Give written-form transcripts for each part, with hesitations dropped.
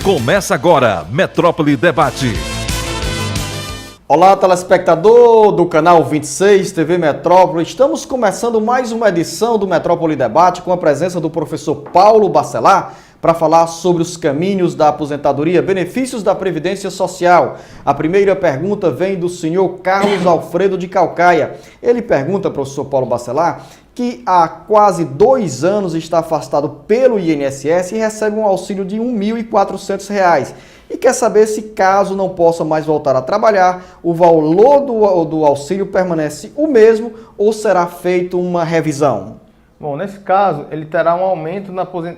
Começa agora, Metrópole Debate. Olá, telespectador do canal 26 TV Metrópole. Estamos começando mais uma edição do Metrópole Debate com a presença do professor Paulo Bacelar para falar sobre os caminhos da aposentadoria, benefícios da Previdência Social. A primeira pergunta vem do senhor Carlos Alfredo de Calcaia. Ele pergunta, professor Paulo Bacelar, que há quase 2 anos está afastado pelo INSS e recebe um auxílio de R$ 1.400 e quer saber se, caso não possa mais voltar a trabalhar, o valor do auxílio permanece o mesmo ou será feita uma revisão? Bom, nesse caso, ele terá um aumento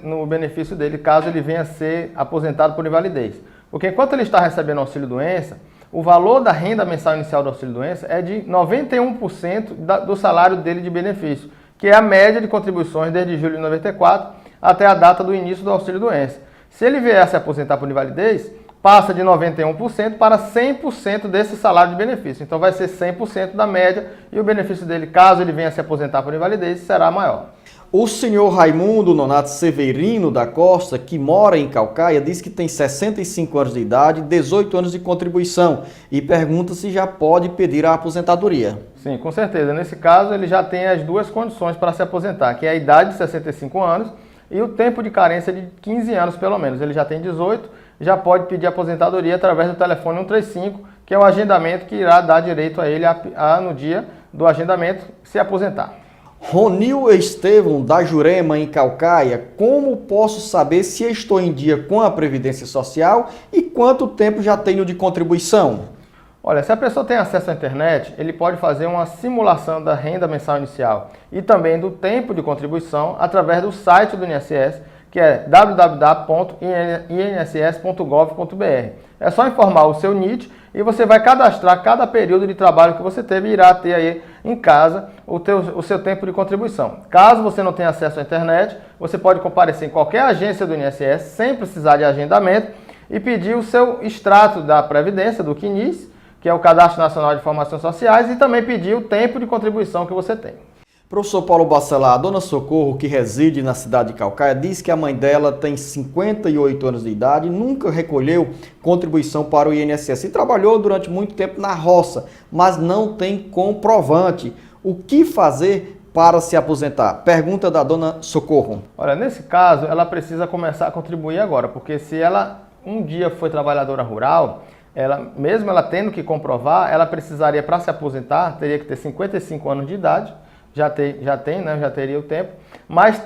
no benefício dele, caso ele venha a ser aposentado por invalidez. Porque enquanto ele está recebendo auxílio-doença, o valor da renda mensal inicial do auxílio-doença é de 91% do salário dele de benefício, que é a média de contribuições desde julho de 94 até a data do início do auxílio-doença. Se ele vier a se aposentar por invalidez, passa de 91% para 100% desse salário de benefício. Então vai ser 100% da média e o benefício dele, caso ele venha a se aposentar por invalidez, será maior. O senhor Raimundo Nonato Severino da Costa, que mora em Calcaia, diz que tem 65 anos de idade, 18 anos de contribuição e pergunta se já pode pedir a aposentadoria. Sim, com certeza. Nesse caso, ele já tem as duas condições para se aposentar, que é a idade de 65 anos e o tempo de carência de 15 anos, pelo menos. Ele já tem 18, já pode pedir aposentadoria através do telefone 135, que é o agendamento que irá dar direito a ele no dia do agendamento se aposentar. Ronil Estevão, da Jurema, em Calcaia, como posso saber se estou em dia com a Previdência Social e quanto tempo já tenho de contribuição? Olha, se a pessoa tem acesso à internet, ele pode fazer uma simulação da renda mensal inicial e também do tempo de contribuição através do site do INSS, que é www.inss.gov.br. É só informar o seu NIT e você vai cadastrar cada período de trabalho que você teve e irá ter aí em casa o seu tempo de contribuição. Caso você não tenha acesso à internet, você pode comparecer em qualquer agência do INSS sem precisar de agendamento e pedir o seu extrato da Previdência, do CNIS, que é o Cadastro Nacional de Informações Sociais, e também pedir o tempo de contribuição que você tem. Professor Paulo Bacelar, a dona Socorro, que reside na cidade de Calcaia, diz que a mãe dela tem 58 anos de idade, nunca recolheu contribuição para o INSS e trabalhou durante muito tempo na roça, mas não tem comprovante. O que fazer para se aposentar? Pergunta da dona Socorro. Olha, nesse caso, ela precisa começar a contribuir agora, porque se ela um dia foi trabalhadora rural, mesmo ela tendo que comprovar, ela precisaria, para se aposentar, teria que ter 55 anos de idade, já teria o tempo, mas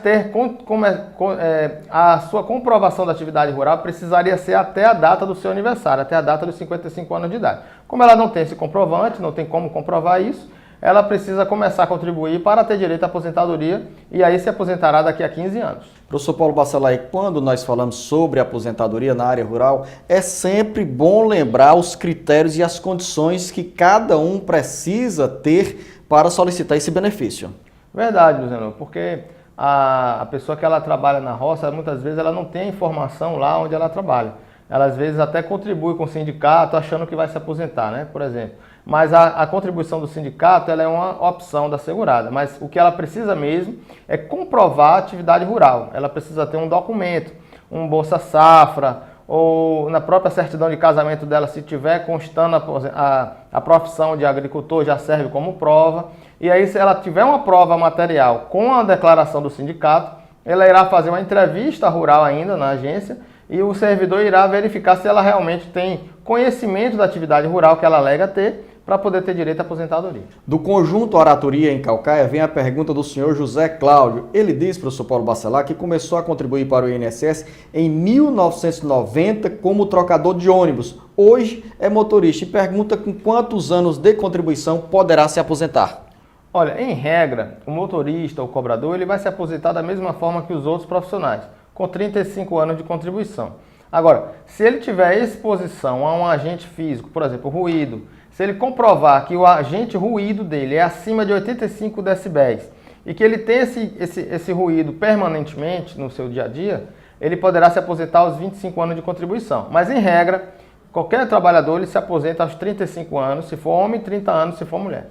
a sua comprovação da atividade rural precisaria ser até a data do seu aniversário, até a data dos 55 anos de idade. Como ela não tem esse comprovante, não tem como comprovar isso, ela precisa começar a contribuir para ter direito à aposentadoria e aí se aposentará daqui a 15 anos. Professor Paulo Bacelar, quando nós falamos sobre aposentadoria na área rural, é sempre bom lembrar os critérios e as condições que cada um precisa ter para solicitar esse benefício. Verdade, Luciano, porque a pessoa que ela trabalha na roça, muitas vezes ela não tem informação lá onde ela trabalha. Ela às vezes até contribui com o sindicato achando que vai se aposentar, né? Por exemplo. Mas a contribuição do sindicato ela é uma opção da segurada, mas o que ela precisa mesmo é comprovar a atividade rural. Ela precisa ter um documento, um Bolsa Safra, ou na própria certidão de casamento dela, se tiver constando a profissão de agricultor, já serve como prova. E aí, se ela tiver uma prova material com a declaração do sindicato, ela irá fazer uma entrevista rural ainda na agência e o servidor irá verificar se ela realmente tem conhecimento da atividade rural que ela alega ter, para poder ter direito à aposentadoria. Do Conjunto Oratoria em Calcaia vem a pergunta do senhor José Cláudio. Ele diz, professor Paulo Bacelar, que começou a contribuir para o INSS em 1990 como trocador de ônibus. Hoje é motorista e pergunta com quantos anos de contribuição poderá se aposentar. Olha, em regra, o motorista ou cobrador ele vai se aposentar da mesma forma que os outros profissionais, com 35 anos de contribuição. Agora, se ele tiver exposição a um agente físico, por exemplo, ruído, se ele comprovar que o agente ruído dele é acima de 85 decibéis e que ele tem esse ruído permanentemente no seu dia a dia, ele poderá se aposentar aos 25 anos de contribuição. Mas, em regra, qualquer trabalhador ele se aposenta aos 35 anos, se for homem, 30 anos, se for mulher.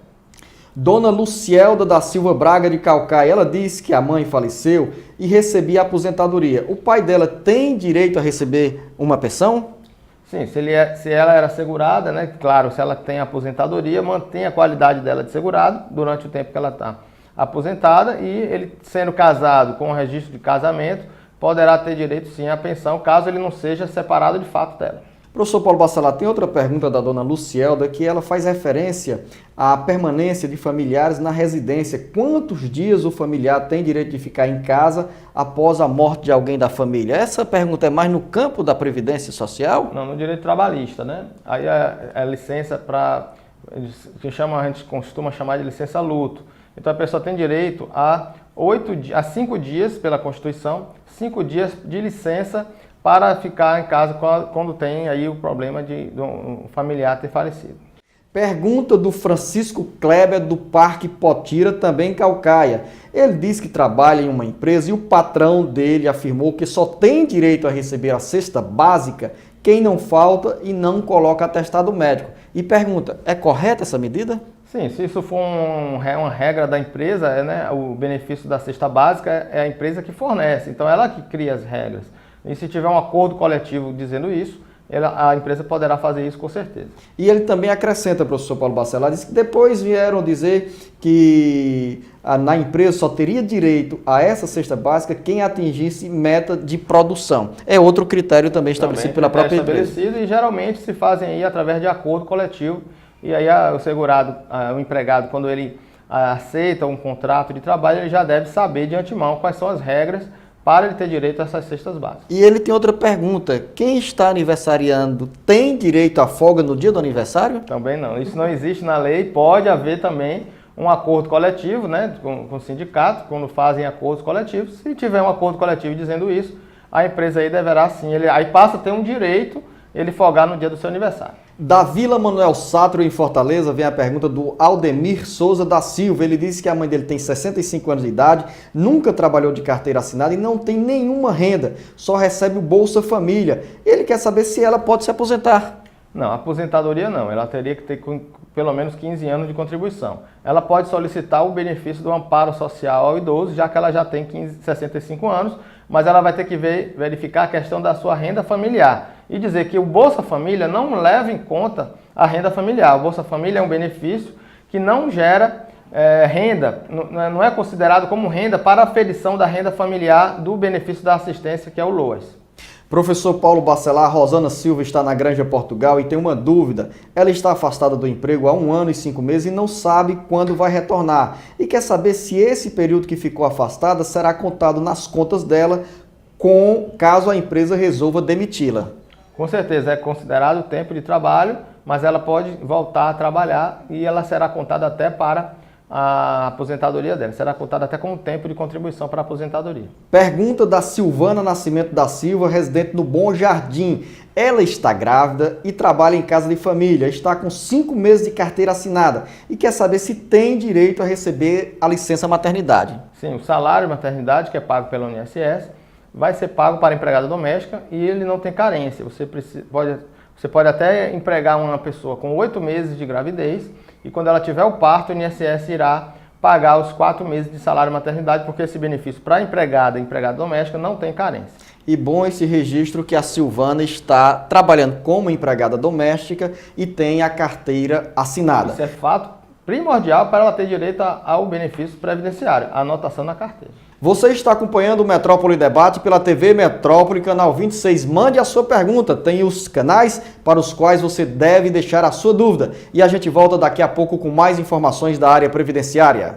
Dona Lucielda da Silva Braga de Caucaia, ela disse que a mãe faleceu e recebia aposentadoria. O pai dela tem direito a receber uma pensão? Sim, se ela era segurada, né? Claro, se ela tem aposentadoria, mantém a qualidade dela de segurado durante o tempo que ela está aposentada e ele sendo casado com o registro de casamento, poderá ter direito sim à pensão, caso ele não seja separado de fato dela. Professor Paulo Bacelar, tem outra pergunta da dona Lucielda que ela faz referência à permanência de familiares na residência. Quantos dias o familiar tem direito de ficar em casa após a morte de alguém da família? Essa pergunta é mais no campo da Previdência Social? Não, no direito trabalhista, né? Aí é licença para, a gente costuma chamar de licença luto. Então a pessoa tem direito a 5 dias pela Constituição, 5 dias de licença para ficar em casa quando tem aí o problema de um familiar ter falecido. Pergunta do Francisco Kleber do Parque Potira, também em Caucaia. Ele diz que trabalha em uma empresa e o patrão dele afirmou que só tem direito a receber a cesta básica quem não falta e não coloca atestado médico. E pergunta, é correta essa medida? Sim, se isso for uma regra da empresa, né, o benefício da cesta básica é a empresa que fornece, então ela que cria as regras. E se tiver um acordo coletivo dizendo isso, a empresa poderá fazer isso com certeza. E ele também acrescenta, professor Paulo Bacelar, diz que depois vieram dizer que na empresa só teria direito a essa cesta básica quem atingisse meta de produção. É outro critério também estabelecido pela própria empresa. E geralmente se fazem aí através de acordo coletivo. E aí o segurado, o empregado, quando ele aceita um contrato de trabalho, ele já deve saber de antemão quais são as regras para ele ter direito a essas cestas básicas. E ele tem outra pergunta, quem está aniversariando tem direito à folga no dia do aniversário? Também não, isso não existe na lei, pode haver também um acordo coletivo, né, com o sindicato, quando fazem acordos coletivos, se tiver um acordo coletivo dizendo isso, a empresa aí deverá sim, aí passa a ter um direito ele folgar no dia do seu aniversário. Da Vila Manuel Sátrio, em Fortaleza, vem a pergunta do Aldemir Souza da Silva. Ele disse que a mãe dele tem 65 anos de idade, nunca trabalhou de carteira assinada e não tem nenhuma renda, só recebe o Bolsa Família. Ele quer saber se ela pode se aposentar. Não, aposentadoria não, ela teria que ter pelo menos 15 anos de contribuição. Ela pode solicitar o benefício do amparo social ao idoso, já que ela já tem 65 anos, mas ela vai ter que verificar a questão da sua renda familiar e dizer que o Bolsa Família não leva em conta a renda familiar. O Bolsa Família é um benefício que não gera renda, não é considerado como renda para a aferição da renda familiar do benefício da assistência, que é o LOAS. Professor Paulo Bacelar, Rosana Silva está na Granja Portugal e tem uma dúvida. Ela está afastada do emprego há 1 ano e 5 meses e não sabe quando vai retornar. E quer saber se esse período que ficou afastada será contado nas contas dela, caso a empresa resolva demiti-la. Com certeza, é considerado tempo de trabalho, mas ela pode voltar a trabalhar e ela será contada até para a aposentadoria dela. Será contada até como tempo de contribuição para a aposentadoria. Pergunta da Silvana Nascimento da Silva, residente no Bom Jardim. Ela está grávida e trabalha em casa de família, está com 5 meses de carteira assinada e quer saber se tem direito a receber a licença maternidade. Sim, o salário de maternidade, que é pago pelo INSS, vai ser pago para a empregada doméstica e ele não tem carência. Você pode até empregar uma pessoa com 8 meses de gravidez e quando ela tiver o parto, o INSS irá pagar os 4 meses de salário maternidade, porque esse benefício para a empregada e empregada doméstica não tem carência. E bom esse registro que a Silvana está trabalhando como empregada doméstica e tem a carteira assinada. Isso é fato primordial para ela ter direito ao benefício previdenciário, a anotação na carteira. Você está acompanhando o Metrópole Debate pela TV Metrópole, canal 26. Mande a sua pergunta, tem os canais para os quais você deve deixar a sua dúvida. E a gente volta daqui a pouco com mais informações da área previdenciária.